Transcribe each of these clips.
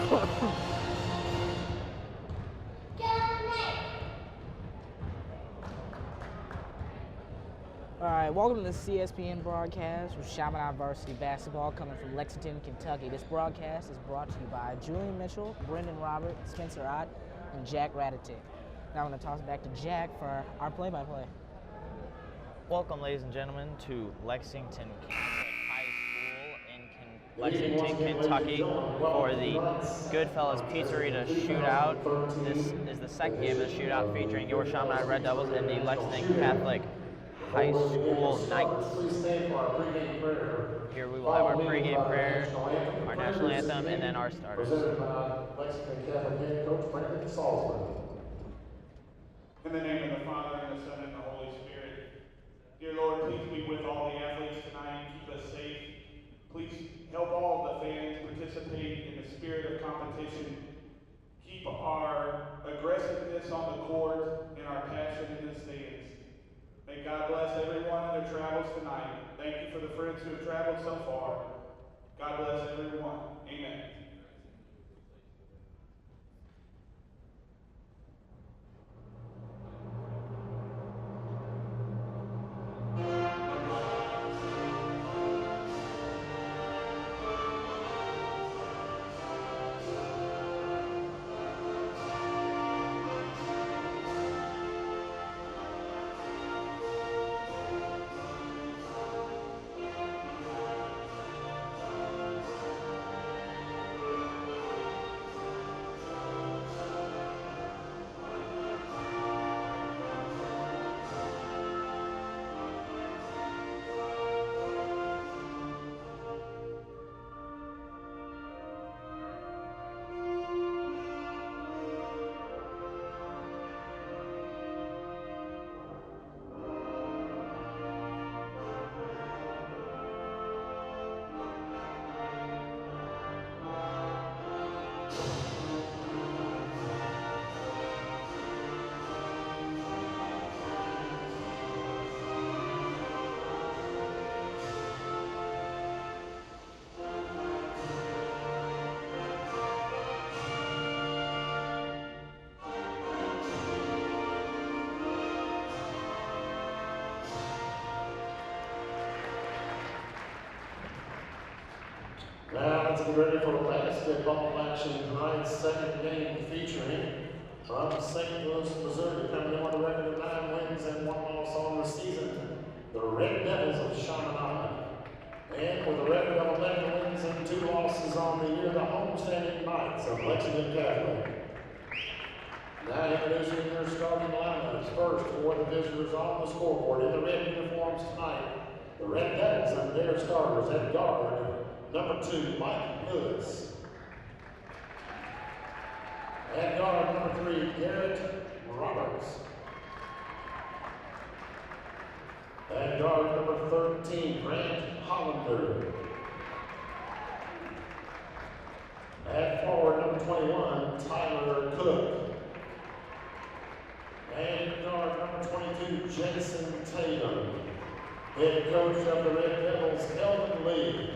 All right, welcome to the Cspn broadcast with Chaminade Varsity Basketball coming from Lexington, Kentucky. This broadcast is brought to you by Julian Mitchell, Brendan Robert, Spencer Ott, and Jack Raditic. Now I'm going to toss it back to Jack for our play-by-play. Welcome, ladies and gentlemen, to Lexington Catholic High School in Lexington, Kentucky for the Goodfellas Pizzeria Shootout. This is the second game of the shootout featuring your Chaminade Red Devils and the Lexington Catholic High School Knights. Here we will have our pregame prayer, our national anthem, and then our starters. Presented by Lexington Catholic head coach Brandon Salzman. In the name of the Father, and the Son, and the Holy Spirit. Dear Lord, please be with all the athletes tonight. Keep us safe. Please help all the fans participate in the spirit of competition. Keep our aggressiveness on the court and our passion in the stands. May God bless everyone in their travels tonight. Thank you for the friends who have traveled so far. God bless everyone. Amen. Now let's get ready for basketball action tonight's second game featuring from St. Louis, Missouri, coming in with a record of 9 wins and 1 loss on the season, the Red Devils of Chaminade. And with a record of 11 wins and 2 losses on the year, the homestanding Knights of Lexington Catholic. Now introducing your starting lineups. First, for the visitors on the scoreboard in the red uniforms tonight, the Red Devils and their starters at guard, number 2, Mike Lewis. At guard, number 3, Garrett Roberts. At guard, number 13, Grant Hollander. At forward, number 21, Tyler Cook. And guard, number 22, Jason Tatum. Head coach of the Red Devils, Elvin Lee.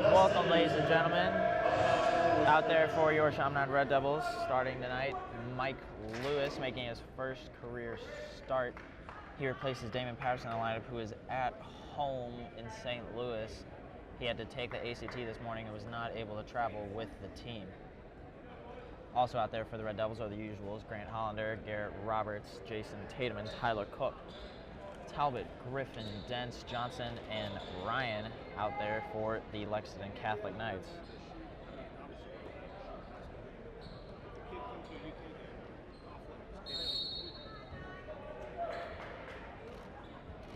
Welcome, ladies and gentlemen. Out there for your Chaminade Red Devils, starting tonight, Mike Lewis making his first career start. He replaces Damon Patterson in the lineup, who is at home in St. Louis. He had to take the ACT this morning and was not able to travel with the team. Also out there for the Red Devils are the usuals: Grant Hollander, Garrett Roberts, Jason Tatum, and Tyler Cook. Talbot, Griffin, Dents, Johnson, and Ryan out there for the Lexington Catholic Knights.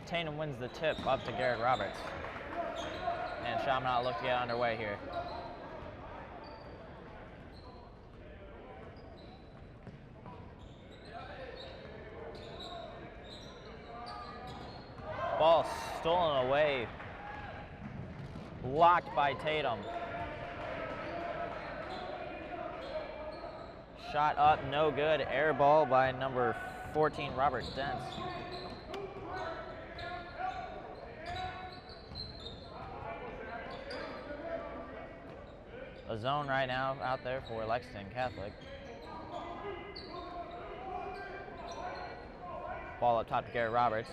Tatum wins the tip up to Garrett Roberts. And Chaminade look to get underway here. Ball stolen away. Blocked by Tatum. Shot up, no good. Air ball by number 14, Robert Dents. A zone right now out there for Lexington Catholic. Ball up top to Garrett Roberts.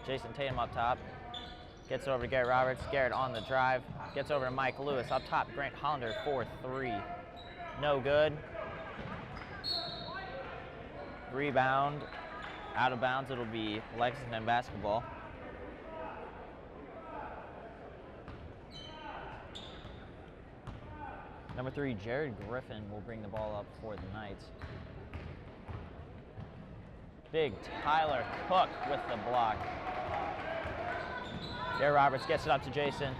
Jason Tatum up top. Gets over to Garrett Roberts. Garrett on the drive. Gets over to Mike Lewis. Up top, Grant Hollander for 3. No good. Rebound. Out of bounds. It'll be Lexington basketball. Number 3, Jared Griffin will bring the ball up for the Knights. Big Tyler Cook with the block. Garrett Roberts gets it up to Jason.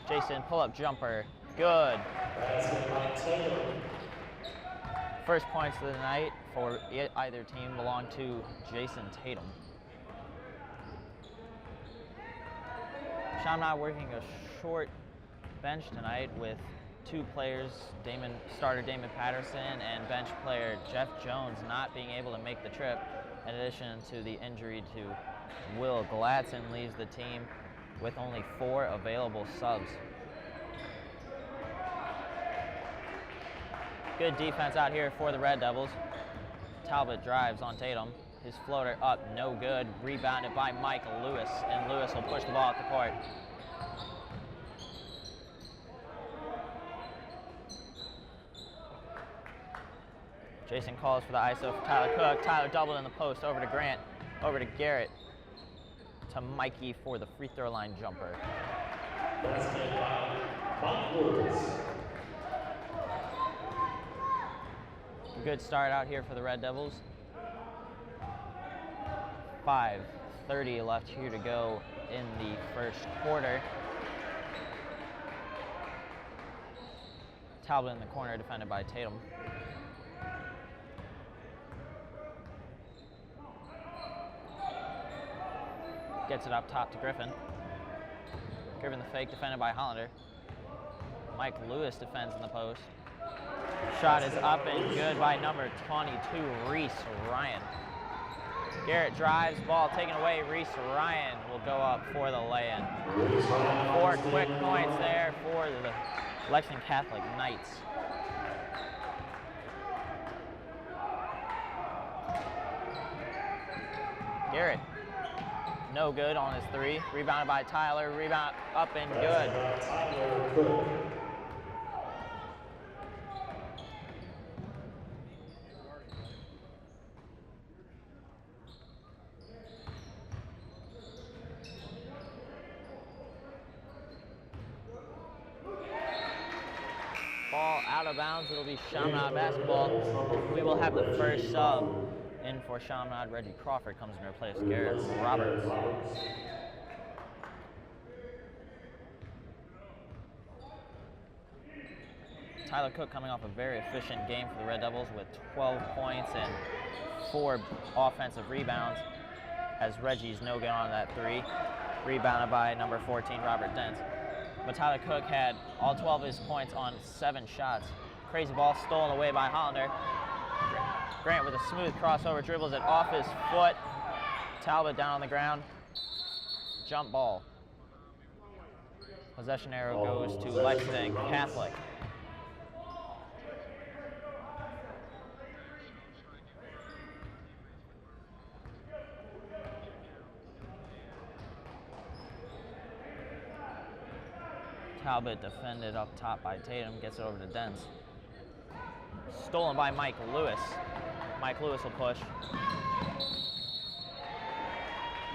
Jason, pull-up jumper. Good. First points of the night for either team belong to Jason Tatum. Chaminade working a short bench tonight with 2 players, starter Damon Patterson and bench player Jeff Jones not being able to make the trip, in addition to the injury to Will Gladson leaves the team with only 4 available subs. Good defense out here for the Red Devils. Talbot drives on Tatum. His floater up, no good. Rebounded by Mike Lewis, and Lewis will push the ball up the court. Jason calls for the ISO for Tyler Cook. Tyler doubled in the post, over to Grant, over to Garrett, to Mikey for the free throw line jumper. Good start out here for the Red Devils. 5:30 left here to go in the first quarter. Talbot in the corner, defended by Tatum. Gets it up top to Griffin. Griffin the fake, defended by Hollander. Mike Lewis defends in the post. Shot is up and good by number 22, Reese Ryan. Garrett drives, ball taken away. Reese Ryan will go up for the lay-in. 4 quick points there for the Lexington Catholic Knights. Garrett, no good on his 3. Rebounded by Tyler. Rebound up and good. Ball out of bounds. It'll be Chaminade basketball. We will have the first sub in for Chaminade. Reggie Crawford comes in to replace Garrett Roberts. Tyler Cook coming off a very efficient game for the Red Devils with 12 points and 4 offensive rebounds, as Reggie's no good on that 3. Rebounded by number 14, Robert Dent. But Tyler Cook had all 12 of his points on 7 shots. Crazy ball stolen away by Hollander. Grant with a smooth crossover, dribbles it off his foot. Talbot down on the ground. Jump ball. Possession arrow goes to Lexington Catholic. Talbot defended up top by Tatum, gets it over to Dents. Stolen by Mike Lewis. Mike Lewis will push.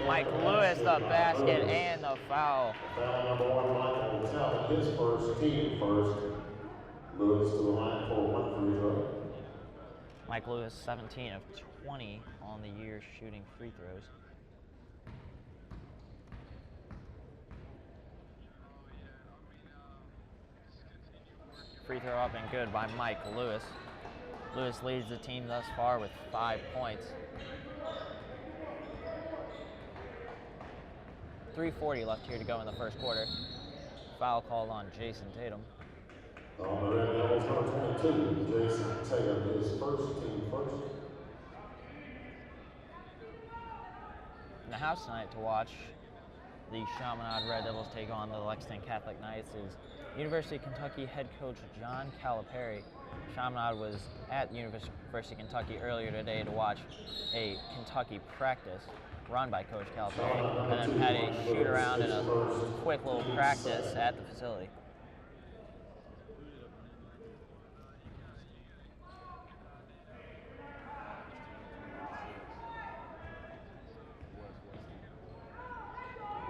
Mike Lewis, the basket and the foul. Foul number 1, Michael will tally his first, team first. Lewis to the line for 1 free throw. Mike Lewis, 17 of 20 on the year shooting free throws. Free throw up and good by Mike Lewis. Lewis leads the team thus far with 5 points. 3:40 left here to go in the first quarter. Foul called on Jason Tatum. On the Red Devils, number 22, Jason Tatum, his first, team first. In the house tonight to watch the Chaminade Red Devils take on the Lexington Catholic Knights is University of Kentucky head coach John Calipari. Chaminade was at University of Kentucky earlier today to watch a Kentucky practice run by Coach Calipari, and then had a shoot around and a quick little practice at the facility.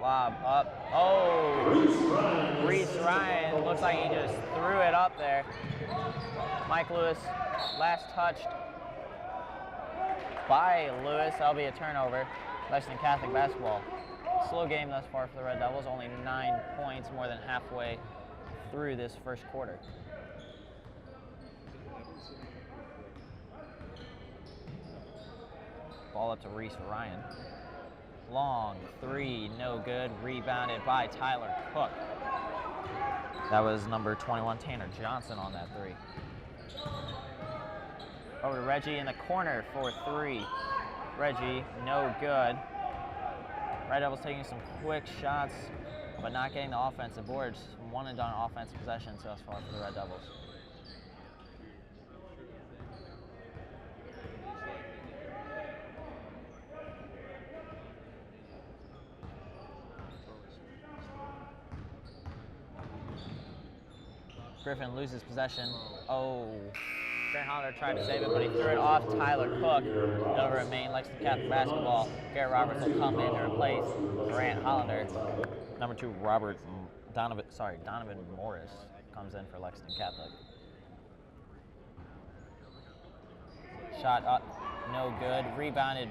Lob up. Oh! Reese Ryan. Looks like he just threw it up there. Mike Lewis, last touched by Lewis. That'll be a turnover. Lexington Catholic basketball. Slow game thus far for the Red Devils. Only 9 points, more than halfway through this first quarter. Ball up to Reese Ryan. Long three, no good. Rebounded by Tyler Cook. That was number 21, Tanner Johnson, on that three. Over to Reggie in the corner for three. Reggie, no good. Red Devils taking some quick shots, but not getting the offensive boards. One and done offensive possessions thus far for the Red Devils. Griffin loses possession. Oh, Grant Hollander tried to save it, but he threw it off Tyler Cook. It'll remain Lexington Catholic basketball. Garrett Roberts will come in to replace Grant Hollander. Number 2, Donovan Morris comes in for Lexington Catholic. Shot up, no good. Rebounded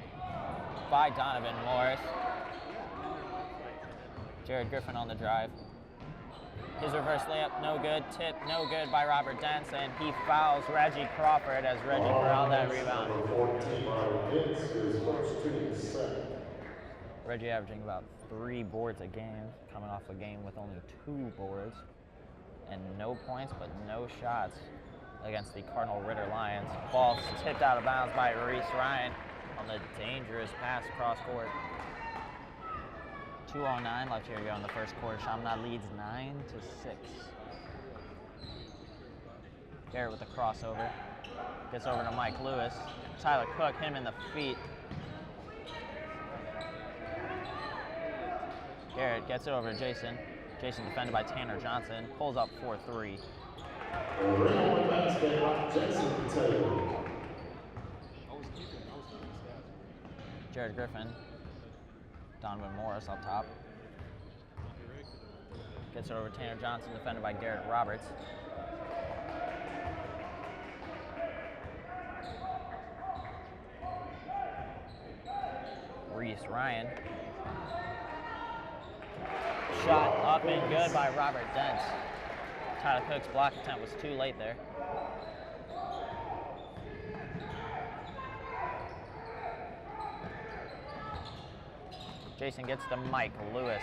by Donovan Morris. Jared Griffin on the drive. His reverse layup, no good. Tip, no good by Robert Dents, and he fouls Reggie Crawford as Reggie corralled that rebound. Reggie averaging about 3 boards a game, coming off a game with only 2 boards, and no points but no shots against the Cardinal Ritter Lions. Ball tipped out of bounds by Reese Ryan on the dangerous pass across court. 2:09 left here to go in the first quarter. Chaminade leads 9-6. Garrett with the crossover. Gets over to Mike Lewis. Tyler Cook, him in the feet. Garrett gets it over to Jason. Jason defended by Tanner Johnson. Pulls up 4-3. Jared Griffin. Donovan Morris up top. Gets it over to Tanner Johnson, defended by Garrett Roberts. Reese Ryan. Shot up and good by Robert Dent. Tyler Cook's block attempt was too late there. Jason gets to Mike Lewis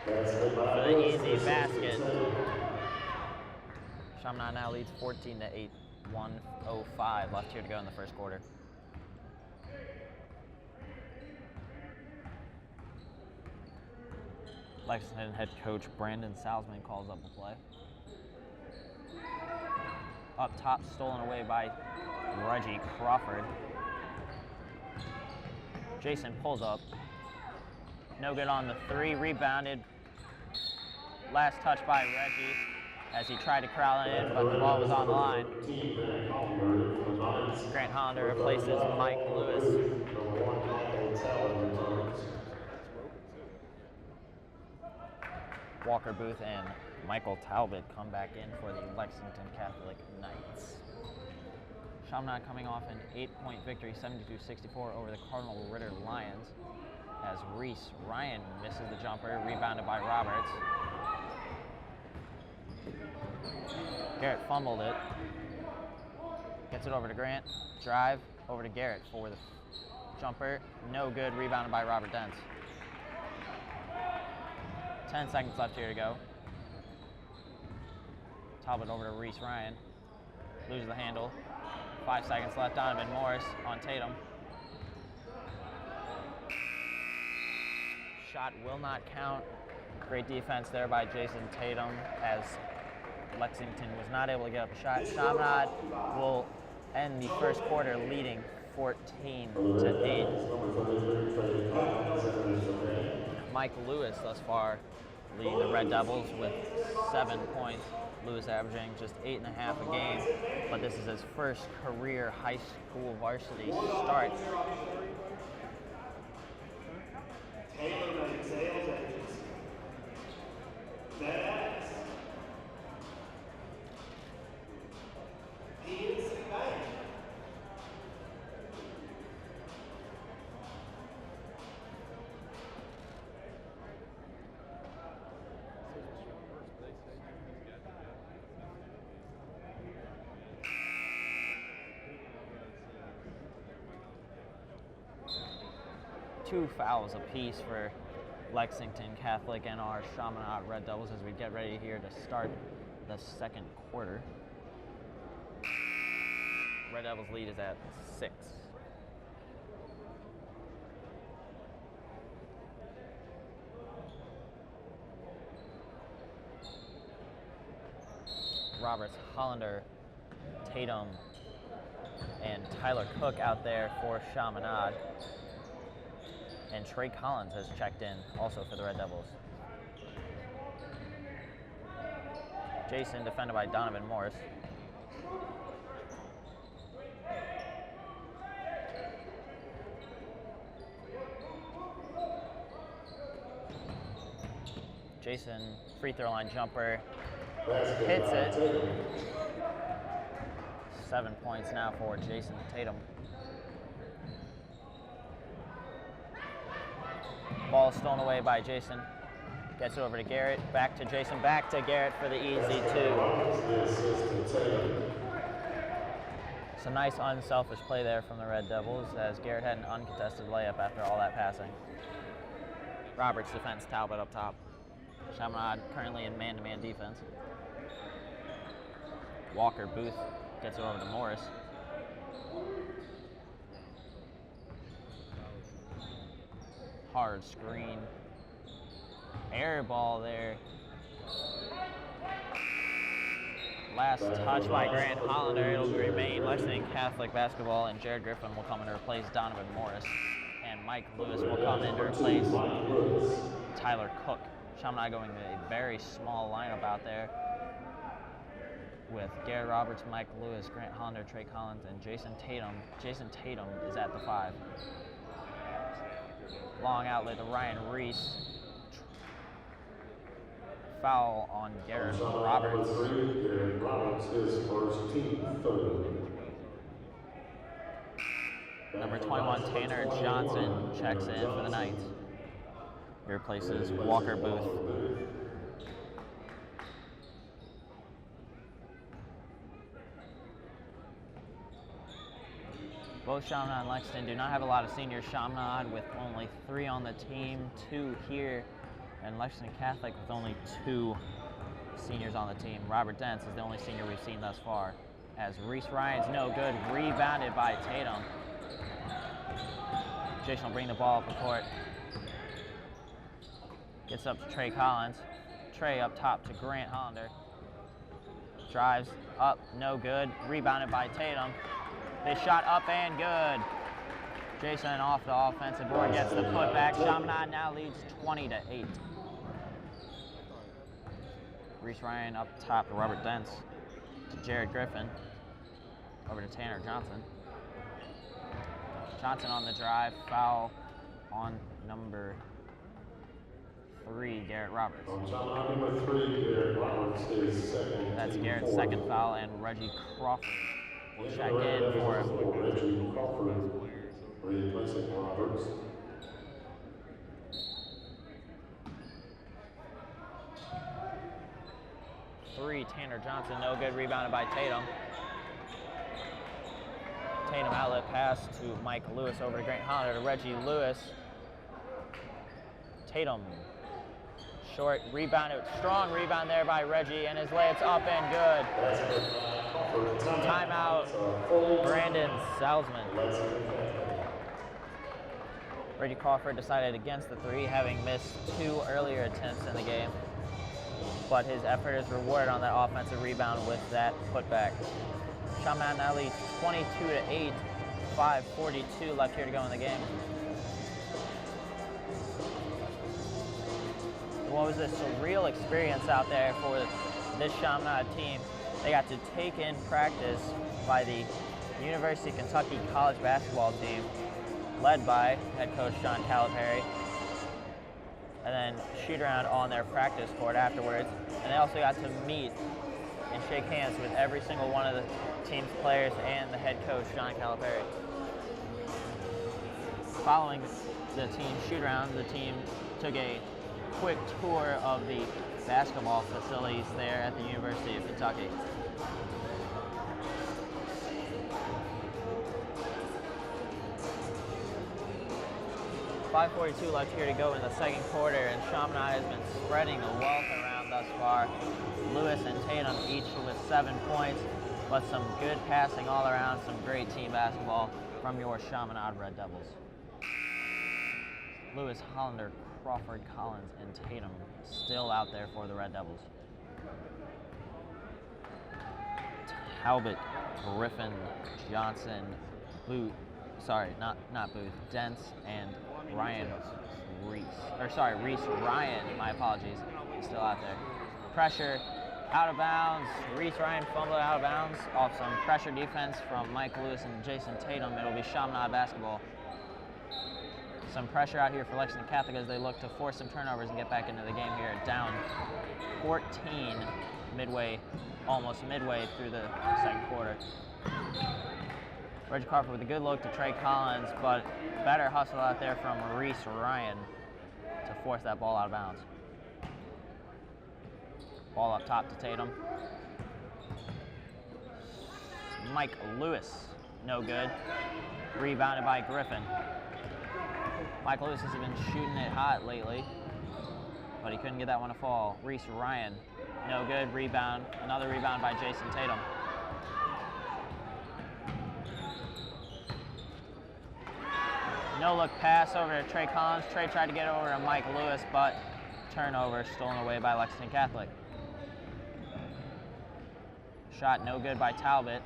for the easy basket. Chaminade now leads 14-8, 1:05 left here to go in the first quarter. Lexington head coach Brandon Salzman calls up the play. Up top, stolen away by Reggie Crawford. Jason pulls up. No good on the three, rebounded. Last touch by Reggie as he tried to corral it in, but the ball was on the line. Heights. Grant Hollander replaces Mike Lewis. Number 1, Michael Talbot returns. Walker Booth and Michael Talbot come back in for the Lexington Catholic Knights. Chaminade coming off an 8-point victory, 72-64 over the Cardinal Ritter Lions, as Reese Ryan misses the jumper, rebounded by Roberts. Garrett fumbled it. Gets it over to Grant. Drive over to Garrett for the jumper. No good. Rebounded by Robert Dents. 10 seconds left here to go. Talbot over to Reese Ryan. Loses the handle. 5 seconds left. Donovan Morris on Tatum. Shot will not count. Great defense there by Jason Tatum, as Lexington was not able to get up a shot. Chaminade will end the first quarter leading 14-8. Mike Lewis thus far leading the Red Devils with 7 points. Lewis averaging just 8.5 a game, but this is his first career high school varsity start. Two fouls apiece for Lexington Catholic and our Chaminade Red Devils as we get ready here to start the second quarter. Red Devils lead is at 6. Roberts, Hollander, Tatum, and Tyler Cook out there for Chaminade. And Trey Collins has checked in also for the Red Devils. Jason defended by Donovan Morris. Jason, free throw line jumper, hits it. 7 points now for Jason Tatum. Ball stolen away by Jason. Gets it over to Garrett. Back to Jason. Back to Garrett for the easy 2. Some nice unselfish play there from the Red Devils, as Garrett had an uncontested layup after all that passing. Roberts defends Talbot up top. Chaminade currently in man-to-man defense. Walker Booth gets it over to Morris. Hard screen. Air ball there. Last touch by Grant Hollander. It'll remain Lexington Catholic basketball, and Jared Griffin will come in to replace Donovan Morris. And Mike Lewis will come in to replace Tyler Cook. Chaminade going a very small lineup out there with Garrett Roberts, Mike Lewis, Grant Hollander, Trey Collins, and Jason Tatum. Jason Tatum is at the 5. Long outlet to Ryan Reese. Foul on Garrett Roberts. Garrett Roberts is first, team third. Number 21, Tanner Johnson checks in for the Knights. He replaces Walker Booth. Both Chaminade and Lexington do not have a lot of seniors. Chaminade with only 3 on the team, 2 here, and Lexington Catholic with only 2 seniors on the team. Robert Dents is the only senior we've seen thus far, as Reese Ryan's no good, rebounded by Tatum. Jason will bring the ball up the court. Gets up to Trey Collins. Trey up top to Grant Hollander. Drives up, no good, rebounded by Tatum. They shot up and good. Jason off the offensive board gets the putback. Chaminade now leads 20-8. Reese Ryan up top to Robert Dents, to Jared Griffin. Over to Tanner Johnson. Johnson on the drive, foul on number 3, Garrett Roberts. Number 3, Garrett Roberts is second. That's Garrett's second foul, and Reggie Crawford will check in for him. Reggie Crawford replacing Roberts. Three, Tanner Johnson, no good, rebounded by Tatum. Tatum outlet pass to Mike Lewis over to Grant Hollander to Reggie Lewis. Tatum, short, rebounded, strong rebound there by Reggie, and his layup's up and good. Timeout, Brandon Salzman. Reggie Crawford decided against the 3, having missed 2 earlier attempts in the game. But his effort is rewarded on that offensive rebound with that putback. Chaminade now leads 22-8, 5:42 left here to go in the game. What was a surreal experience out there for this Chaminade team. They got to take in practice by the University of Kentucky college basketball team, led by head coach John Calipari, and then shoot around on their practice court afterwards. And they also got to meet and shake hands with every single one of the team's players and the head coach, John Calipari. Following the team shoot around, the team took a quick tour of the basketball facilities there at the University of Kentucky. .542 left here to go in the second quarter, and Chaminade has been spreading the wealth around thus far. Lewis and Tatum each with 7 points, but some good passing all around, some great team basketball from your Chaminade Red Devils. Lewis, Hollander, Crawford, Collins, and Tatum still out there for the Red Devils. Talbot, Griffin, Johnson, Booth, not Booth, Dents, and Reese Ryan, my apologies, he's still out there. Pressure, out of bounds, Reese Ryan fumbled out of bounds off some pressure defense from Mike Lewis and Jason Tatum. It'll be Chaminade basketball. Some pressure out here for Lexington Catholic as they look to force some turnovers and get back into the game here, down 14 almost midway through the second quarter. Reggie Crawford with a good look to Trey Collins, but better hustle out there from Reese Ryan to force that ball out of bounds. Ball up top to Tatum. Mike Lewis, no good. Rebounded by Griffin. Mike Lewis has been shooting it hot lately, but he couldn't get that one to fall. Reese Ryan, no good. Rebound, another rebound by Jason Tatum. No-look pass over to Trey Collins. Trey tried to get over to Mike Lewis, but turnover stolen away by Lexington Catholic. Shot no good by Talbot.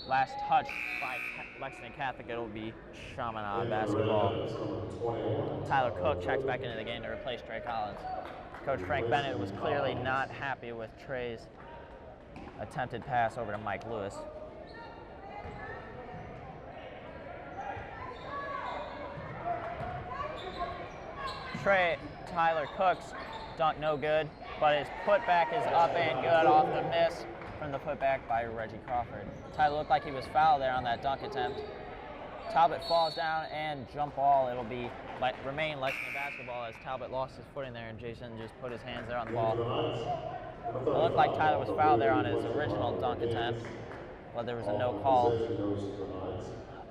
Last touch by Lexington Catholic. It'll be Chaminade basketball. Tyler Cook checks back into the game to replace Trey Collins. Coach Frank Bennett was clearly not happy with Trey's attempted pass over to Mike Lewis. Tyler Cook's dunk no good, but his putback is up and good off the miss from the putback by Reggie Crawford. Tyler looked like he was fouled there on that dunk attempt. Talbot falls down and jump ball. It'll be remain Lexington basketball as Talbot lost his footing there and Jason just put his hands there on the ball. It looked like Tyler was fouled there on his original dunk attempt, but there was a no call.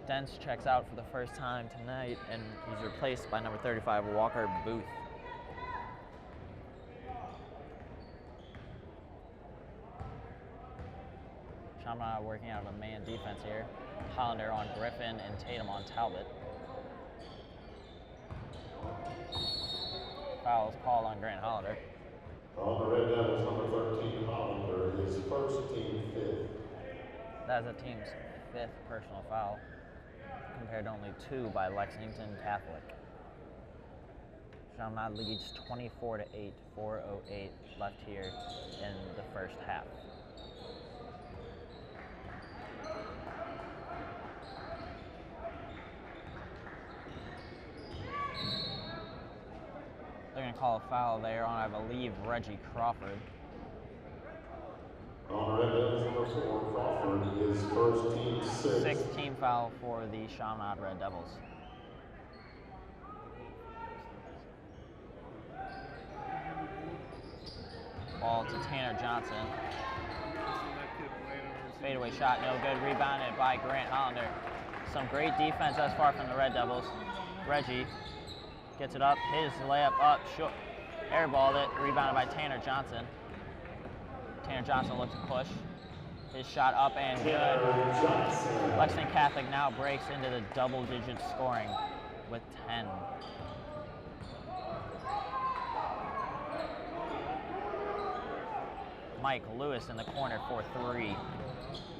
Dents checks out for the first time tonight, and he's replaced by number 35, Walker Booth. Chaminade working out of a man defense here. Hollander on Griffin and Tatum on Talbot. Foul is called on Grant Hollander. On the Red Devils, number 13, Hollander, his first, team 5th. That is a team's 5th personal foul, compared to only 2 by Lexington Catholic. Chaminade leads 24-8, 4:08 left here in the first half. call a foul there on, I believe, Reggie Crawford. On Red Devils number 4, Crawford, his first team sixth. Sixth team foul for the Chaminade Red Devils. Ball to Tanner Johnson. Fadeaway shot, no good. Rebounded by Grant Hollander. Some great defense thus far from the Red Devils. Reggie gets it up. His layup up, short. Airballed it. Rebounded by Tanner Johnson. Tanner Johnson looks to push. His shot up and good. Lexington Catholic now breaks into the double-digit scoring with 10. Mike Lewis in the corner for 3.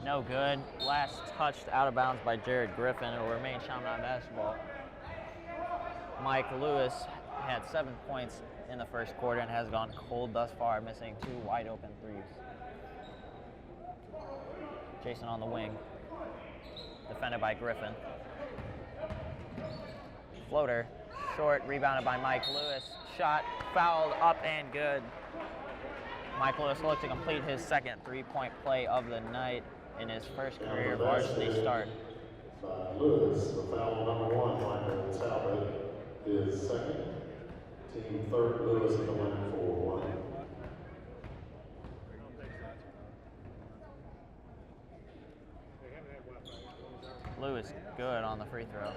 No good. Last touched out of bounds by Jared Griffin. It will remain Chaminade basketball. Mike Lewis had 7 points in the first quarter and has gone cold thus far, missing 2 wide open threes. Jason on the wing. Defended by Griffin. Floater. Short. Rebounded by Mike Lewis. Shot fouled up and good. Mike Lewis looked to complete his second 3-point play of the night in his first career varsity start. Lewis, the foul number 1, Michael Talbot, his second. Team third, Lewis at the line for 1. Lewis good on the free throw.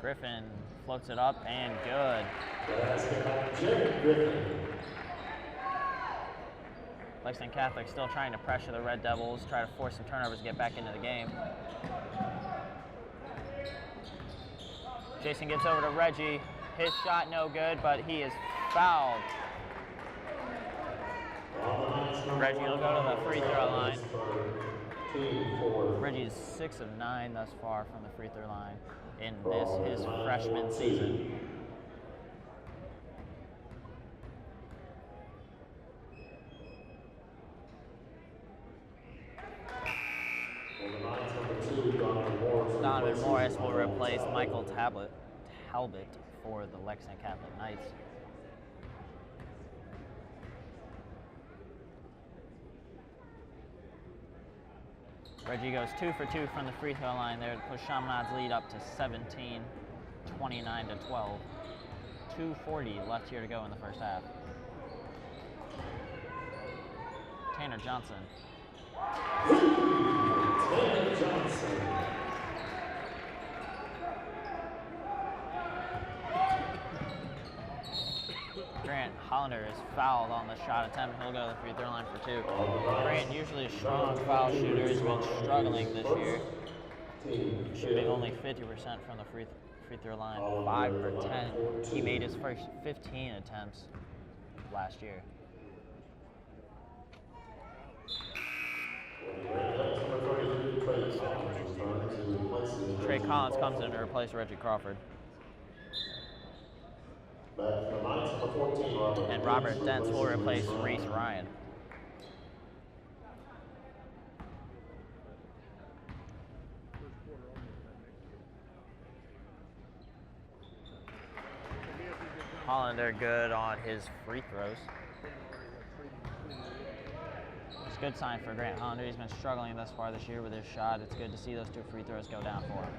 Griffin floats it up and good. Lexington Catholic still trying to pressure the Red Devils, try to force some turnovers to get back into the game. Jason gives over to Reggie. His shot no good, but he is fouled. Reggie will go to the free throw line. Reggie is 6 of 9 thus far from the free throw line in his freshman season. Donovan Morris will replace Michael Talbot for the Lexington Catholic Knights. Reggie goes 2 for 2 from the free throw line there to push Chaminade's lead up to 17, 29 to 12. 2:40 left here to go in the first half. Tanner Johnson. Tanner Johnson. Grant Hollander is fouled on the shot attempt. He'll go to the free throw line for 2. Grant, usually a strong foul shooter, has been struggling this year, shooting only 50% from the free throw line, 5 for 10. He made his first 15 attempts last year. Trey Collins comes in to replace Reggie Crawford. And Robert Dents will replace Reese Ryan. Hollander good on his free throws. It's a good sign for Grant Hollander. He's been struggling thus far this year with his shot. It's good to see those 2 free throws go down for him.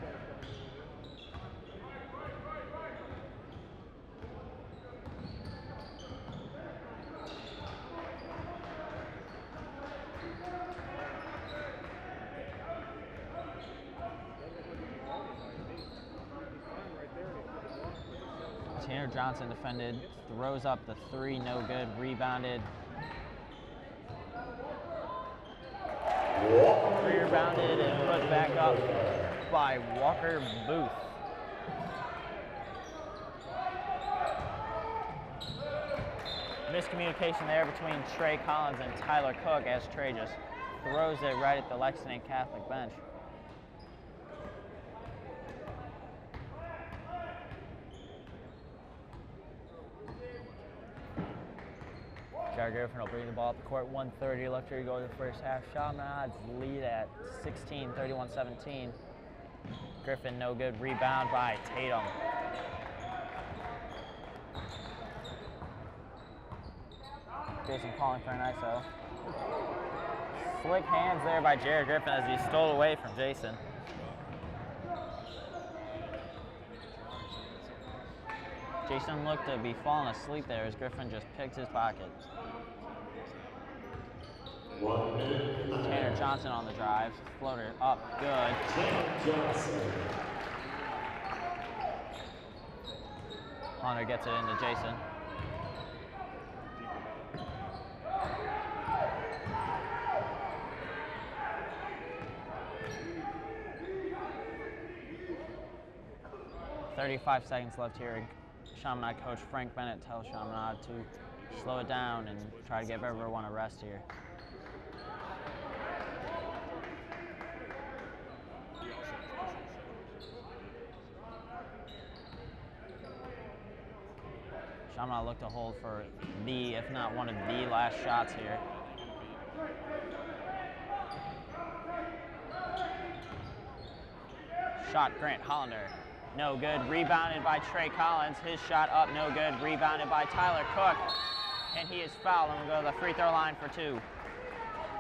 Tanner Johnson defended, throws up the 3, no good, rebounded. Rebounded and put back up by Walker Booth. Miscommunication there between Trey Collins and Tyler Cook as Trey just throws it right at the Lexington Catholic bench. Tyler Griffin will bring the ball up the court. 1:30 left here to go in the first half. Chaminade's lead at 16, 31-17. Griffin no good. Rebound by Tatum. Jason calling for an ISO. Slick hands there by Jared Griffin as he stole away from Jason. Jason looked to be falling asleep there as Griffin just picked his pocket. 1 minute. Tanner Johnson on the drive. Floater up, good. Tanner Johnson. Hunter gets it into Jason. "35 seconds left here. Chaminade coach Frank Bennett tells Chaminade to slow it down and try to give everyone a rest here. Chaminade look to hold for the, if not one of the last shots here. Shot Grant Hollander. No good. Rebounded by Trey Collins. His shot up, no good. Rebounded by Tyler Cook. And he is fouled and will go to the free throw line for 2.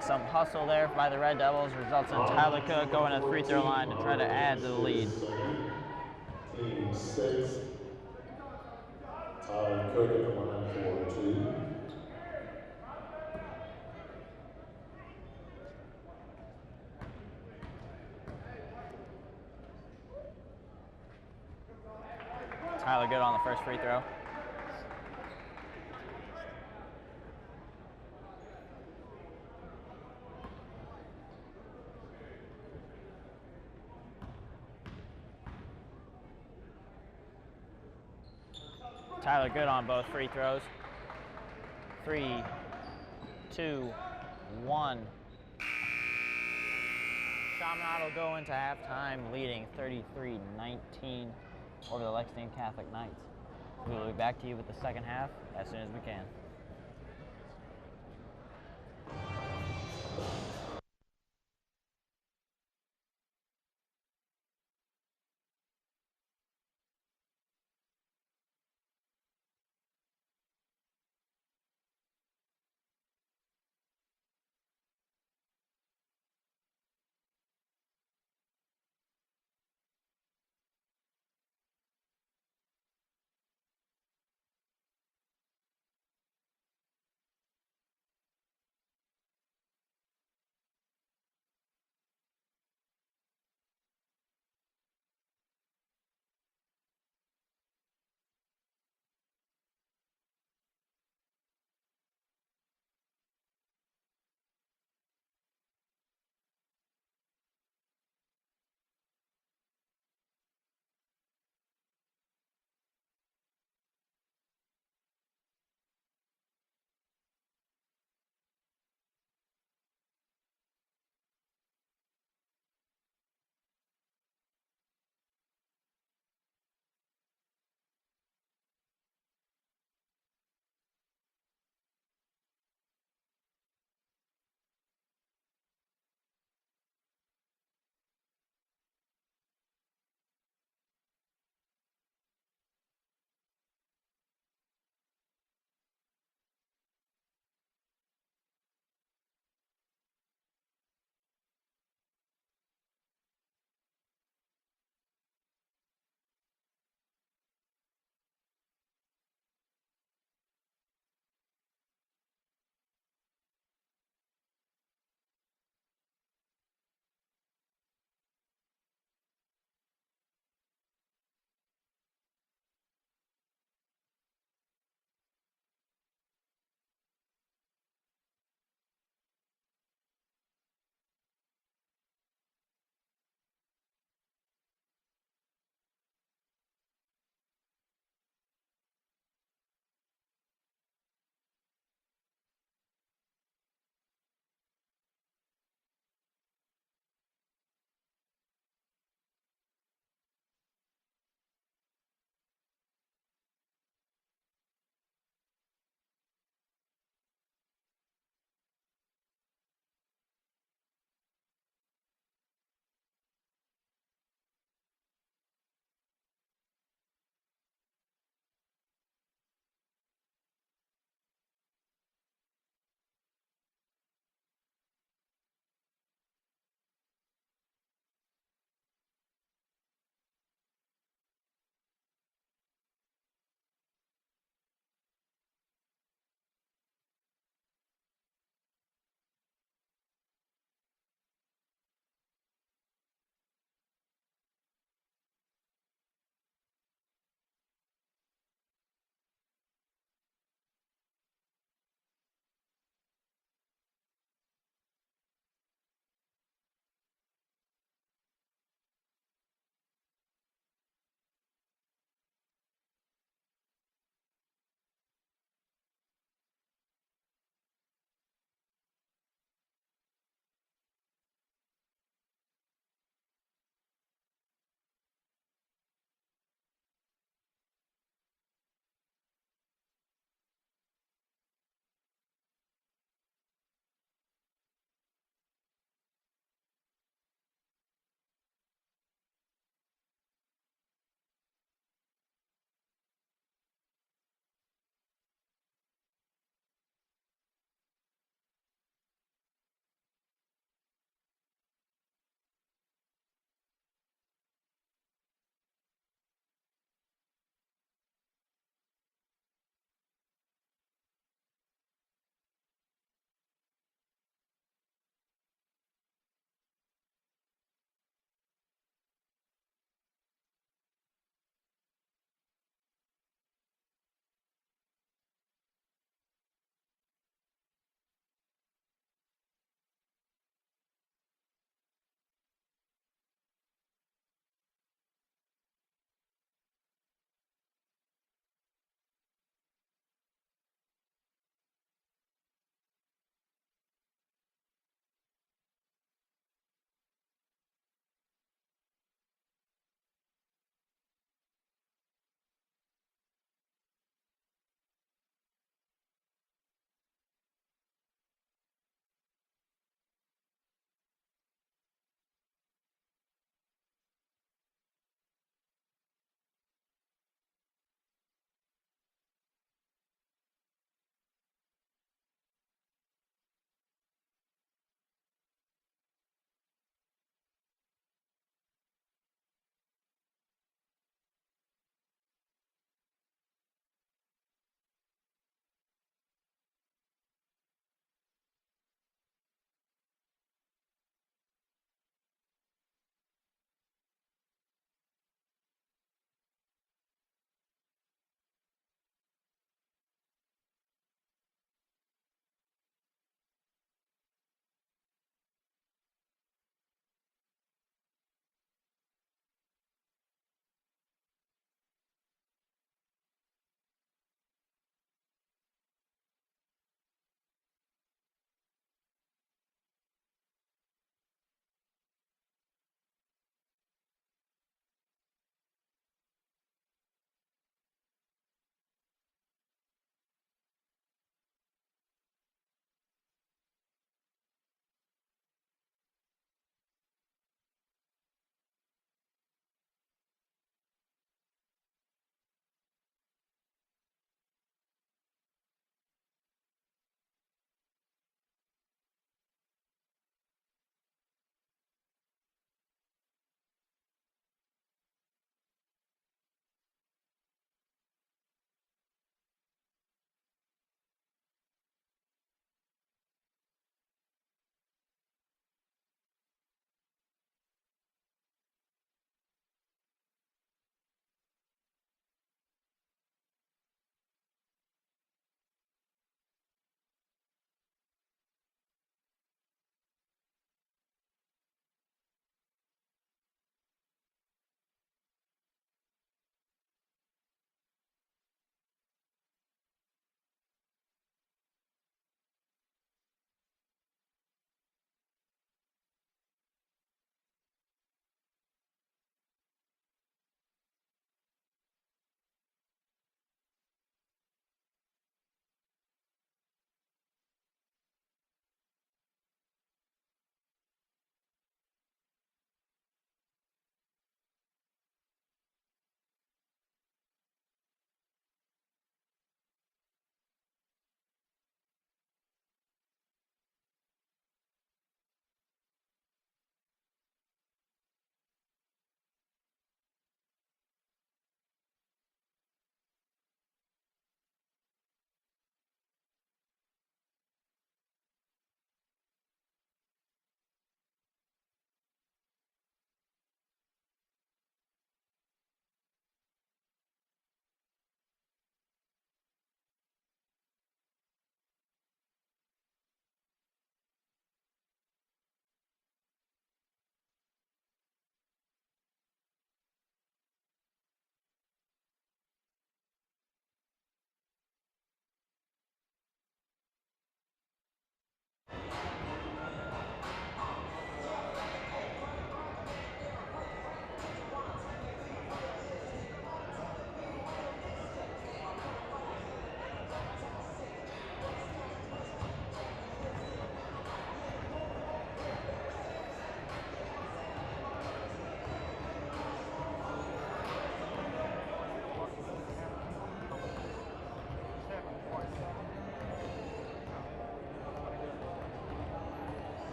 Some hustle there by the Red Devils results in Tyler Cook going to the free throw line to try to add to the lead. Team 6. Tyler Cook at the line for 2. Tyler good on the first free throw. Tyler good on both free throws. 3, 2, 1. Chaminade will go into halftime leading 33-19 over the Lexington Catholic Knights. We will be back to you with the second half as soon as we can.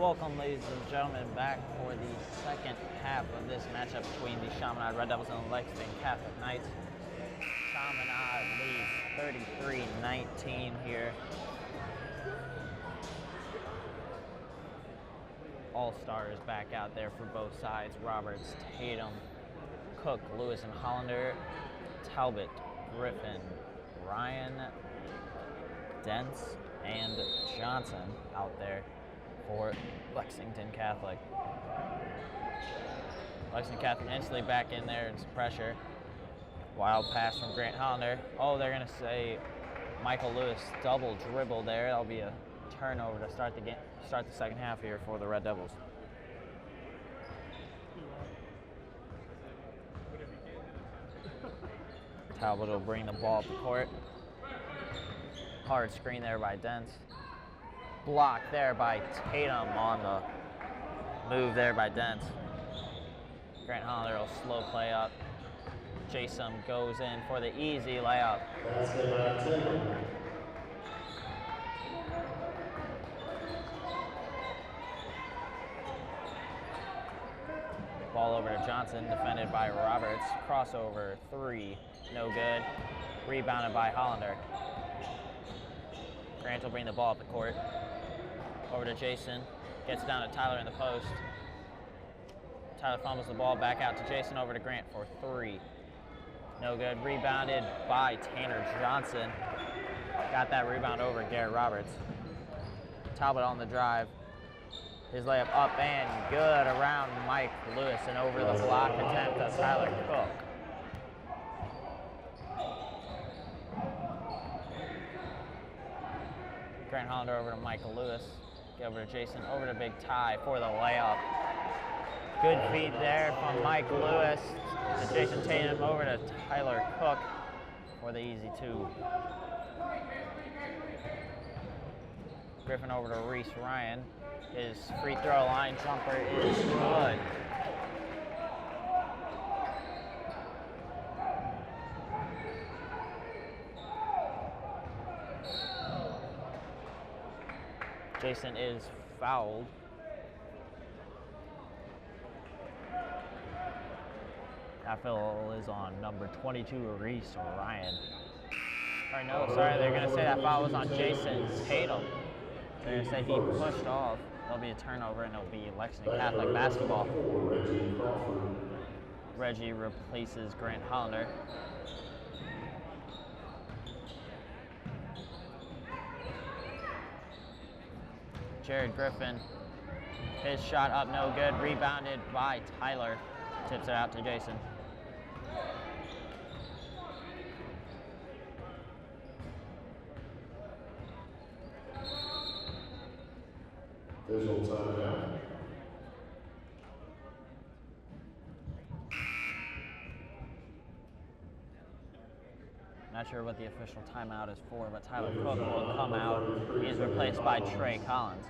Welcome, ladies and gentlemen, back for the second half of this matchup between the Chaminade Red Devils and the Lexington Catholic Knights. Chaminade leads 33-19 here. All-stars back out there for both sides. Roberts, Tatum, Cook, Lewis, and Hollander, Talbot, Griffin, Ryan, Dents, and Johnson out there for Lexington Catholic. Lexington Catholic instantly back in there and some pressure. Wild pass from Grant Hollander. Oh, they're going to say Michael Lewis double dribble there. That'll be a turnover to start the game, start the second half here for the Red Devils. Talbot will bring the ball up the court. Hard screen there by Dent. Blocked there by Tatum on the move there by Dent. Grant Hollander will slow play up. Jason goes in for the easy layup. Ball over to Johnson, defended by Roberts. Crossover, three, no good. Rebounded by Hollander. Grant will bring the ball up the court. Over to Jason, gets down to Tyler in the post. Tyler fumbles the ball back out to Jason, over to Grant for three. No good, rebounded by Tanner Johnson. Got that rebound over Garrett Roberts. Talbot on the drive. His layup up and good around Mike Lewis and over the block attempt of Tyler Cook. Grant Hollander over to Michael Lewis. Get over to Jason, over to Big Ty for the layup. Good feed there from Mike Lewis to Jason Tatum, over to Tyler Cook for the easy two. Griffin over to Reese Ryan. His free throw line jumper is good. Jason is fouled. That foul is on number 22, Reese Ryan. Or no, sorry, they're going to say that foul was on Jason Tatum. They're going to say he pushed off. There'll be a turnover, and it'll be Lexington Catholic basketball. Reggie replaces Grant Hollander. Jared Griffin, his shot up, no good. Rebounded by Tyler. Tips it out to Jason. Visual timeout. Not sure what the official timeout is for, but Tyler Cook will come out. He is replaced by Trey Collins.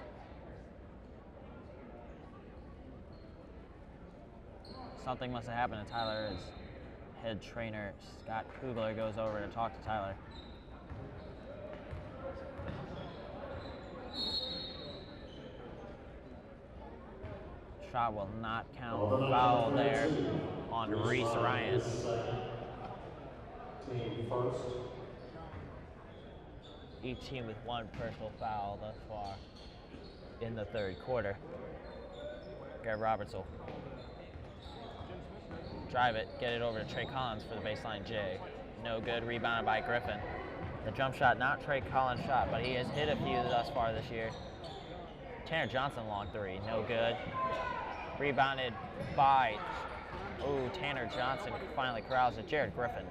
Something must have happened to Tyler as head trainer Scott Kugler goes over to talk to Tyler. Shot will not count. Foul there on Reese Ryan. Team first. Each team with one personal foul thus far in the third quarter. Garrett Roberts will drive it, get it over to Trey Collins for the baseline J. No good, rebounded by Griffin. The jump shot, not Trey Collins' shot, but he has hit a few thus far this year. Tanner Johnson, long three, no good. Rebounded by, Tanner Johnson finally corrals it, Jared Griffin.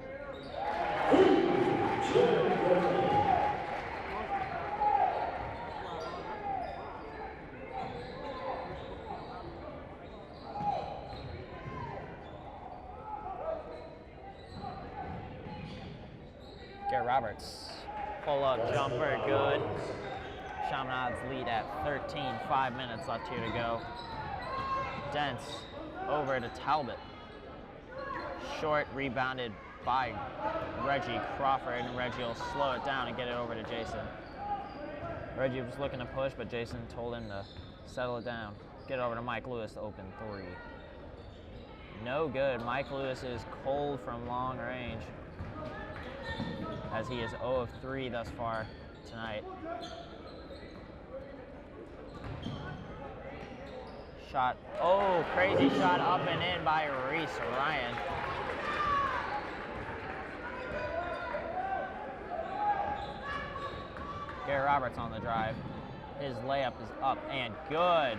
Garrett Roberts, pull-up jumper, good. Chaminade's lead at 13, 5 minutes left here to go. Dents over to Talbot. Short, rebounded by Reggie Crawford, and Reggie will slow it down and get it over to Jason. Reggie was looking to push, but Jason told him to Settle it down. Get it over to Mike Lewis to open 3. No good. Mike Lewis is cold from long range, as he is 0 of 3 thus far tonight. Shot, oh, crazy shot up and in by Reese Ryan. Garrett Roberts on the drive. His layup is up and good.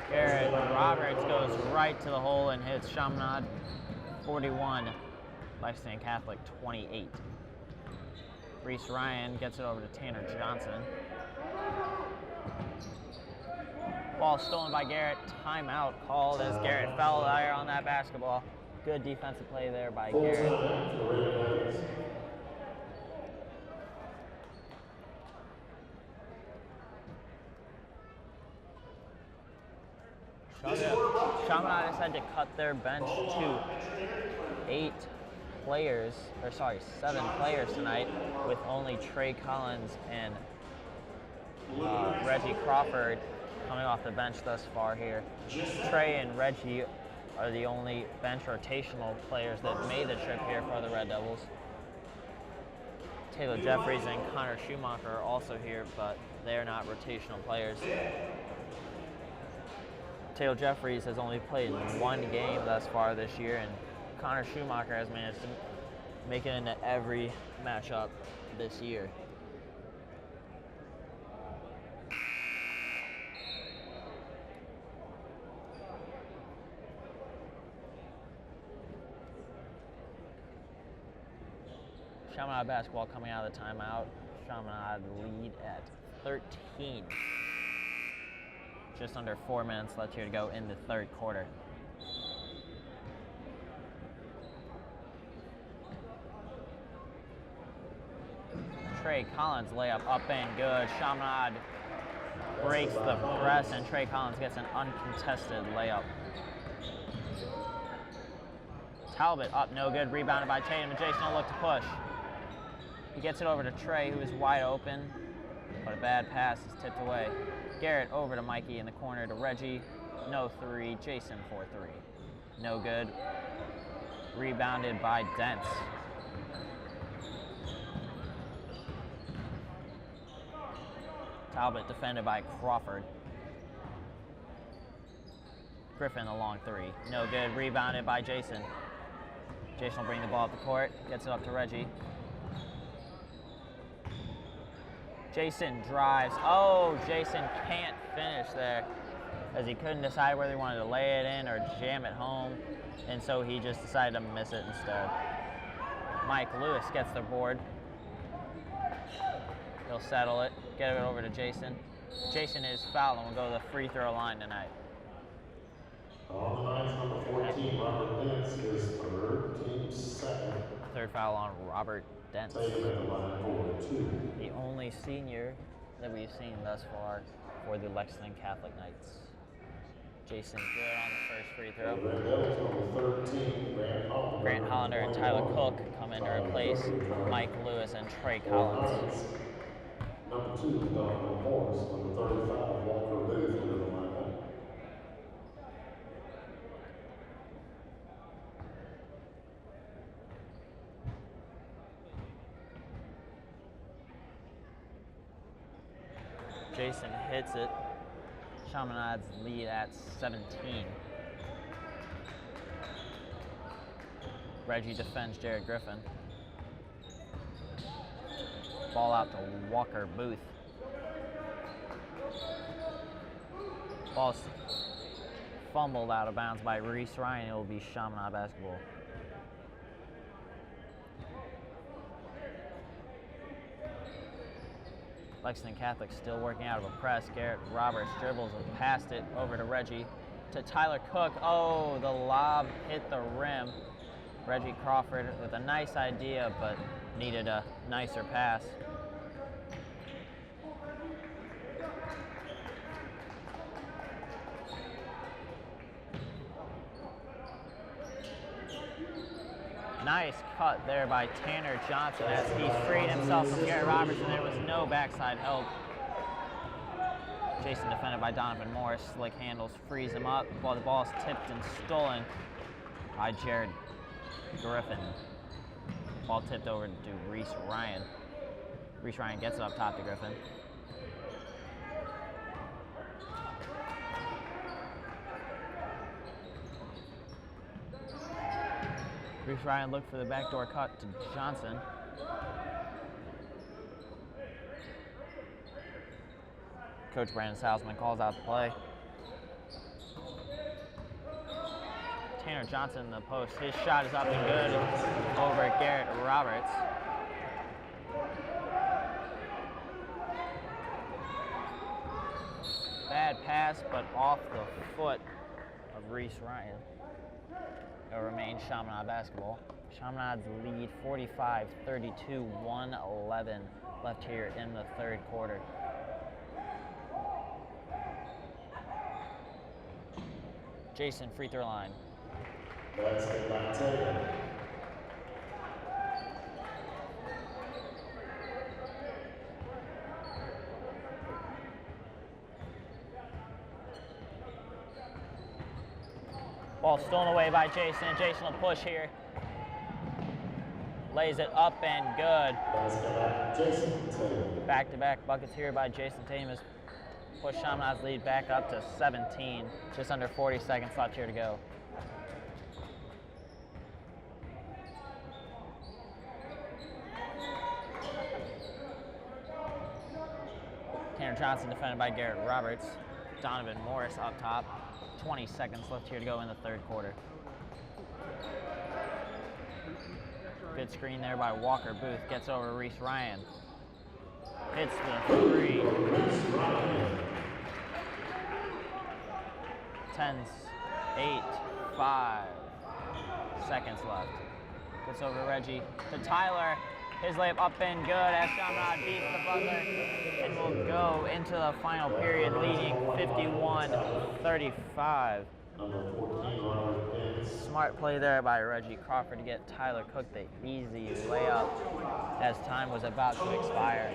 Garrett Roberts goes right to the hole and hits Chaminade 41, Lexington Catholic 28. Reese Ryan gets it over to Tanner Johnson. Ball stolen by Garrett. Timeout called as Garrett fell there on that basketball. Good defensive play there by Garrett. Chaminade has had to cut their bench to 7 players tonight, with only Trey Collins and Reggie Crawford coming off the bench thus far here. Trey and Reggie are the only bench rotational players that made the trip here for the Red Devils. Taylor Jeffries and Connor Schumacher are also here, but they are not rotational players. Taylor Jeffries has only played 1 game thus far this year, and Connor Schumacher has managed to make it into every matchup this year. Chaminade basketball coming out of the timeout. Chaminade lead at 13. Just under 4 minutes left here to go in the 3rd quarter. Trey Collins layup up and good. Chaminade breaks the press and Trey Collins gets an uncontested layup. Talbot up, no good. Rebounded by Tatum, and Jason will look to push. He gets it over to Trey, who is wide open, but a bad pass is tipped away. Garrett over to Mikey in the corner to Reggie. No 3. Jason for 3. No good. Rebounded by Dents. Talbot defended by Crawford. Griffin, a long 3. No good. Rebounded by Jason. Jason will bring the ball up the court. Gets it up to Reggie. Jason drives. Oh, Jason can't finish there, as he couldn't decide whether he wanted to lay it in or jam it home, and so he just decided to miss it instead. Mike Lewis gets the board. He'll settle it, get it over to Jason. Jason is fouled and will go to the free throw line tonight. On the night, number 14, Robert Dents is 3rd, team's 2nd. 3rd foul on Robert Dents. Tatum at the line for 2. The only senior that we've seen thus far for the Lexington Catholic Knights. Jason good on the first free throw. The Red Devils, number 13, Grant Hollander and Tyler Cook come in to replace Mike Lewis and Trey Collins. Number 2, Donovan Morris. Number 35, Walker Booth into the lineup. Jason hits it. Chaminade's lead at 17. Reggie defends Jared Griffin. Ball out to Walker Booth. Ball's fumbled out of bounds by Reese Ryan. It will be Chaminade basketball. Lexington Catholic still working out of a press. Garrett Roberts dribbles and passed it over to Reggie. To Tyler Cook. Oh, the lob hit the rim. Reggie Crawford with a nice idea, but needed a nicer pass. Nice cut there by Tanner Johnson as he freed himself from Garrett Roberts, and there was no backside help. Jason defended by Donovan Morris. Slick handles, frees him up while the ball is tipped and stolen by Jared Griffin. Ball tipped over to Reese Ryan. Reese Ryan gets it up top to Griffin. Reese Ryan looked for the backdoor cut to Johnson. Coach Brandon Salzman calls out the play. Tanner Johnson in the post. His shot is up and good over Garrett Roberts. Bad pass, but off the foot of Reese Ryan. It remains Chaminade basketball. Chaminade's lead 45-32, 1:11 left here in the third quarter. Jason, free throw line. Basket by Taylor. Ball stolen away by Jason. Jason will push here. Lays it up and good. Basket by Jason Taylor. Back-to-back buckets here by Jason Tatum has pushed Chaminade's lead back up to 17. Just under 40 seconds left here to go. Tanner Johnson defended by Garrett Roberts. Donovan Morris up top. 20 seconds left here to go in the third quarter. Good screen there by Walker Booth. Gets over Reese Ryan. Hits the three. 10, 8, 5 seconds left. Gets over Reggie to Tyler. His layup up and good as Chaminade beats the Butler and will go into the final period leading 51-35. Number 14, Robert Benz. Smart play there by Reggie Crawford to get Tyler Cook the easy layup as time was about to expire.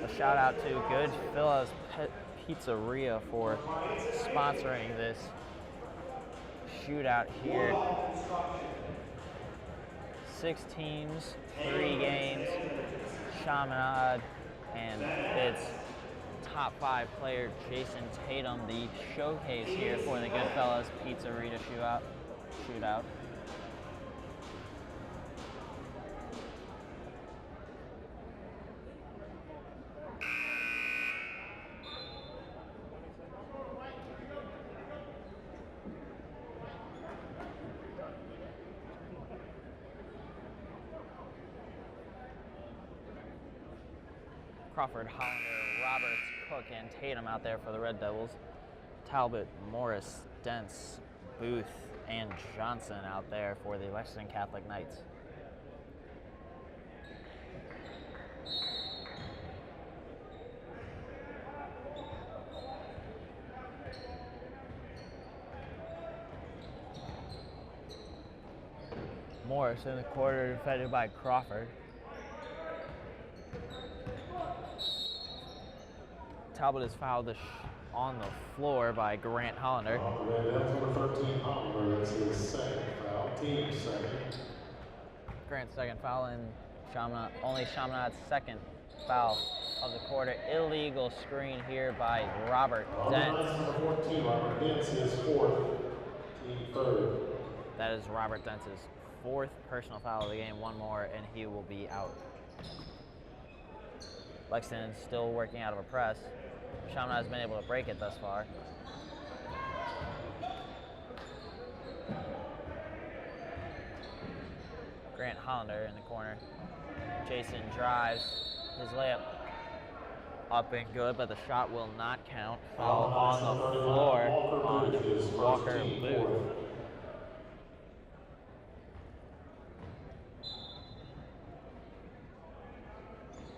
A shout out to Goodfellas Pizzeria for sponsoring this shootout here. 6 teams, 3 games. Chaminade and its top 5 player Jason Tatum, the showcase here for the Goodfellas Pizzeria shootout. Crawford, Hollander, Roberts, Cook, and Tatum out there for the Red Devils. Talbot, Morris, Dents, Booth, and Johnson out there for the Lexington Catholic Knights. Morris in the quarter, defended by Crawford. Talbot is fouled on the floor by Grant Hollander. That's number 13, Hollander. That's his second foul. Team second. Grant's second foul and only Chaminade's second foul of the quarter. Illegal screen here by Robert Dent. That's number 14, Robert Dent's his 4th. Team 3rd. That is Robert Dent's 4th personal foul of the game. One more and he will be out. Lexington is still working out of a press. Chaminade has been able to break it thus far. Grant Hollander in the corner. Jason drives his layup up and good, but the shot will not count. Foul on the floor on Walker Booth.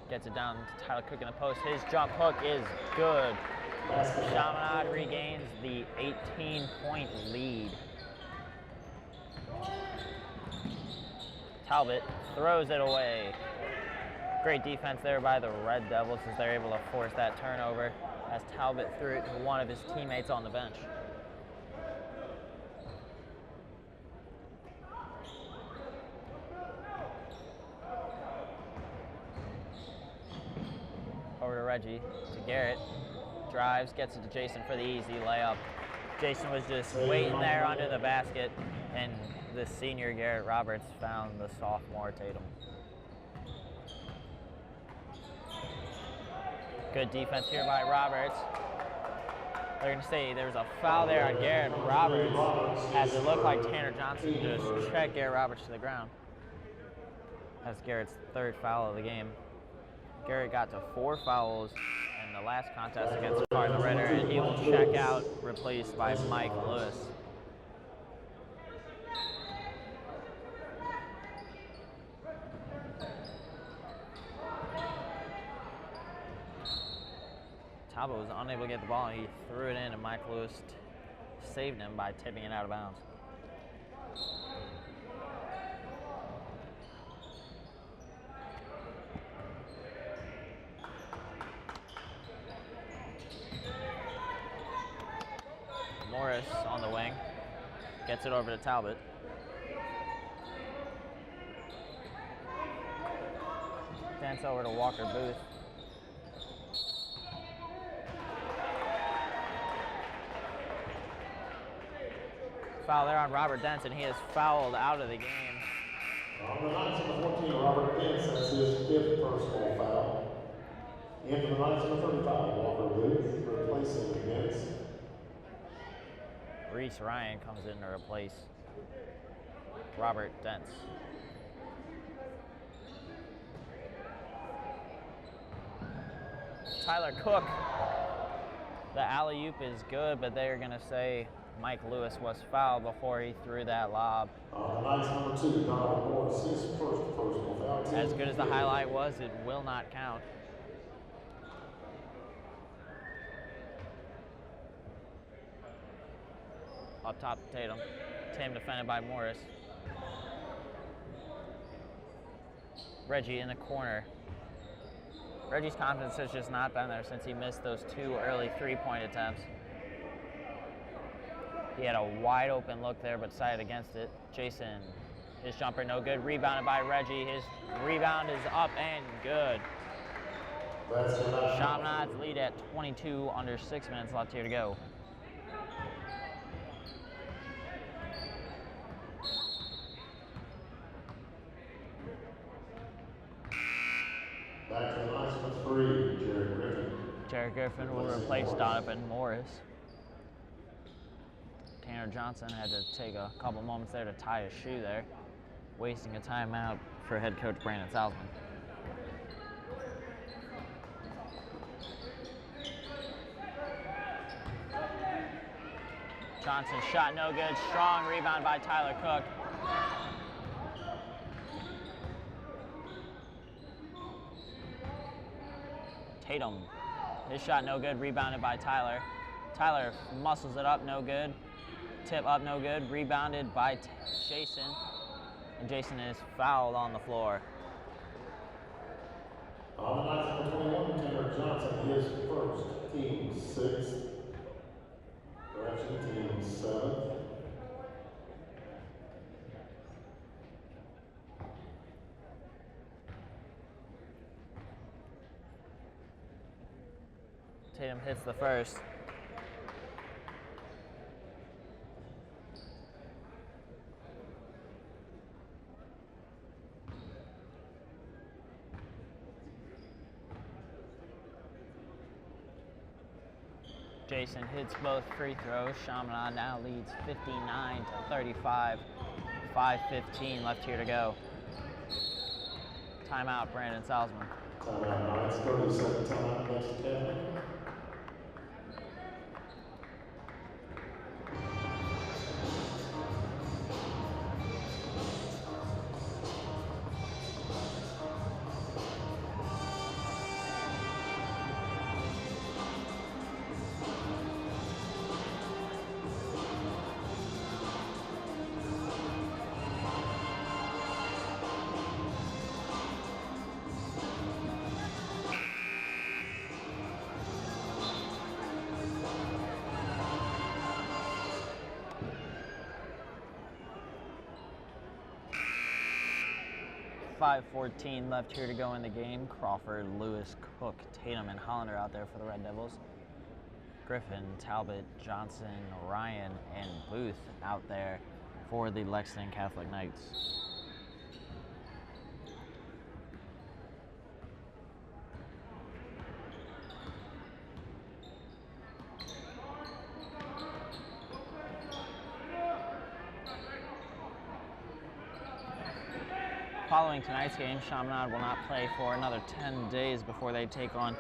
Gets it down to Tyler Cook in the post. His jump hook is good. Chaminade regains the 18-point lead. Talbot throws it away. Great defense there by the Red Devils as they're able to force that turnover as Talbot threw it to one of his teammates on the bench. Over to Reggie, to Garrett. Drives, gets it to Jason for the easy layup. Jason was just waiting there under the basket, and the senior Garrett Roberts found the sophomore Tatum. Good defense here by Roberts. They're going to say there's a foul there on Garrett Roberts, as it looked like Tanner Johnson just checked Garrett Roberts to the ground. That's Garrett's third foul of the game. Garrett got to 4 fouls in the last contest against Cardinal Ritter, and he will check out, replaced by Mike Lewis. Talbot was unable to get the ball, and he threw it in, and Mike Lewis saved him by tipping it out of bounds. Morris on the wing, gets it over to Talbot. Dents over to Walker Booth. Foul there on Robert Dents, and he is fouled out of the game. On the Knights number 14, Robert Dents, that's his 5th personal foul. And for the Knights number 35, Walker Booth, replacing Dents. Reese Ryan comes in to replace Robert Dents. Tyler Cook, the alley-oop is good, but they're going to say Mike Lewis was fouled before he threw that lob. Knights number 2, Donald Morris, his first personal foul. As good as the highlight was, it will not count. Up top, Tatum. Tatum defended by Morris. Reggie in the corner. Reggie's confidence has just not been there since he missed those 2 early 3-point attempts. He had a wide open look there, but decided against it. Jason, his jumper no good. Rebounded by Reggie. His rebound is up and good. Chaminade lead at 22, under 6 minutes left here to go. Back to the Knights number 3, Jared Griffin. Jared Griffin will replace Donovan Morris. Tanner Johnson had to take a couple moments there to tie his shoe there, wasting a timeout for head coach Brandon Salzman. Johnson shot no good. Strong rebound by Tyler Cook. Tatum, his shot no good. Rebounded by Tyler. Tyler muscles it up, no good. Tip up, no good. Rebounded by Jason. And Jason is fouled on the floor. On the Knights number 21, Tanner Johnson, his first, team 6th. Correction, team 7th. Tatum hits the first. Jason hits both free throws. Chaminade now leads 59-35. 5:15 left here to go. Timeout, Brandon Salzman. Timeout, Knights, 30-second timeout, next 10. 5:14 left here to go in the game. Crawford, Lewis, Cook, Tatum, and Hollander out there for the Red Devils. Griffin, Talbot, Johnson, Ryan, and Booth out there for the Lexington Catholic Knights. Following tonight's game, Chaminade will not play for another 10 days before they take on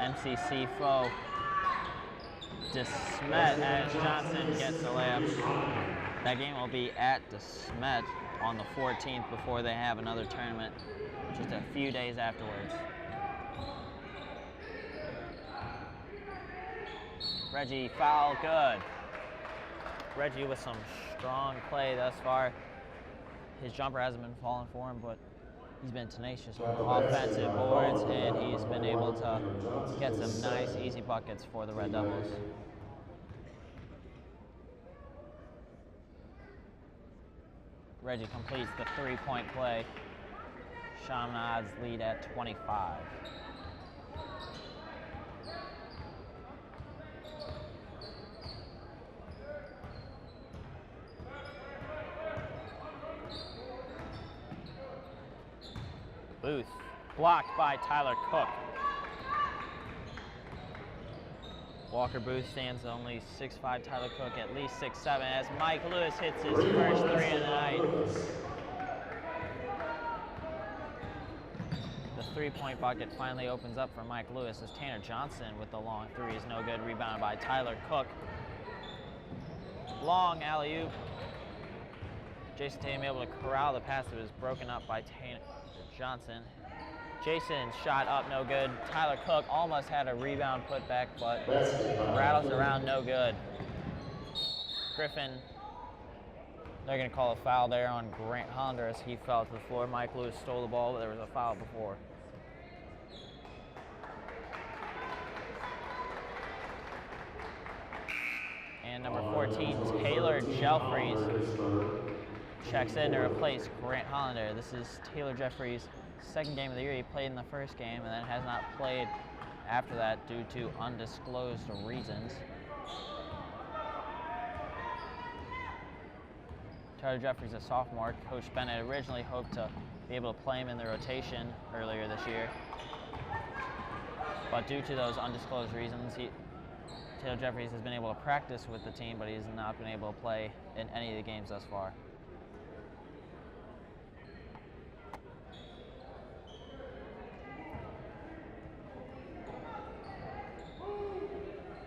MCC foe DeSmet as Johnson gets a layup. That game will be at DeSmet on the 14th before they have another tournament just a few days afterwards. Reggie, foul, good. Reggie with some strong play thus far. His jumper hasn't been falling for him, but he's been tenacious on offensive boards, and he's been able to get some nice, easy buckets for the Red Devils. Reggie completes the three-point play. Chaminade's lead at 25. Booth, blocked by Tyler Cook. Walker Booth stands only 6'5", Tyler Cook at least 6'7", as Mike Lewis hits his first three of the night. The three-point bucket finally opens up for Mike Lewis as Tanner Johnson with the long three is no good, rebounded by Tyler Cook. Long alley-oop. Jason Tatum able to corral the pass that was broken up by Tanner Johnson. Jason's shot up, no good. Tyler Cook almost had a rebound put back, but rattles around, no good. Griffin, they're going to call a foul there on Grant Hollander as he fell to the floor. Mike Lewis stole the ball, but there was a foul before. And number 14, Taylor Jeffries, checks in to replace Grant Hollander. This is Taylor Jeffries' second game of the year. He played in the first game and then has not played after that due to undisclosed reasons. Taylor Jeffries, a sophomore. Coach Bennett originally hoped to be able to play him in the rotation earlier this year, but due to those undisclosed reasons, Taylor Jeffries has been able to practice with the team, but he's not been able to play in any of the games thus far.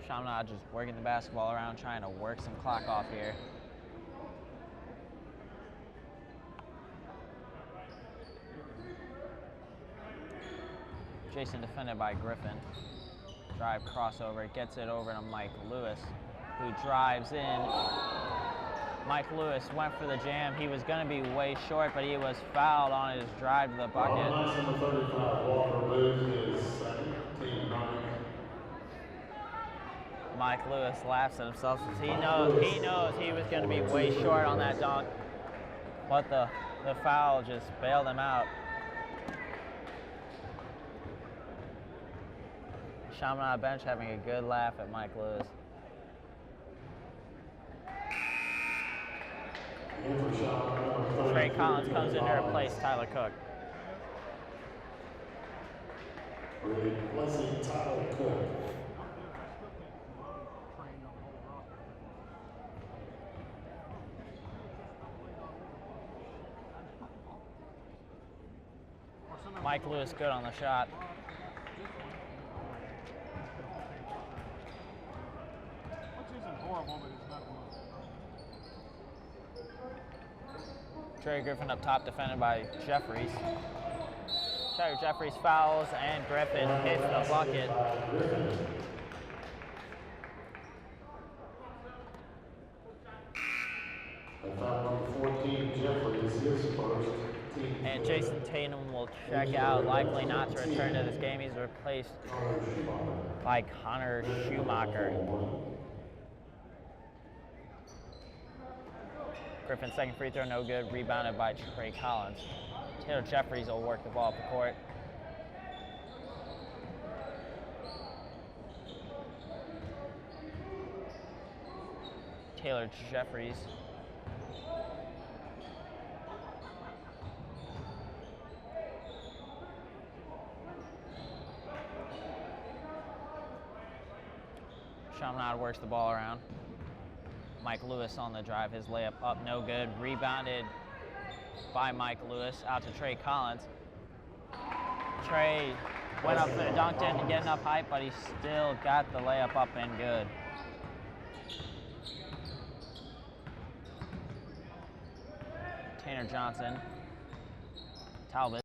Chaminade just working the basketball around, trying to work some clock off here. Jason defended by Griffin. Drive crossover, gets it over to Mike Lewis, who drives in. Mike Lewis went for the jam. He was going to be way short, but he was fouled on his drive to the bucket. Mike Lewis laughs at himself because he knows he was going to be way short on that dunk, but the foul just bailed him out. Chaminade bench having a good laugh at Mike Lewis. Trey Collins comes in to replace Tyler Cook. Replacing Tyler Cook. Mike Lewis good on the shot. Trey Griffin up top, defended by Jeffries. Trey Jeffries fouls, and Griffin hits the bucket. And Jason Tatum will check out, likely not to return to this game. He's replaced by Connor Schumacher. Griffin's second free throw, no good, rebounded by Trey Collins. Taylor Jeffries will work the ball up the court. Taylor Jeffries. Chaminade works the ball around. Mike Lewis on the drive, his layup up, no good. Rebounded by Mike Lewis, out to Trey Collins. Trey went up there, dunked in to get enough height, but he still got the layup up and good. Tanner Johnson, Talbot.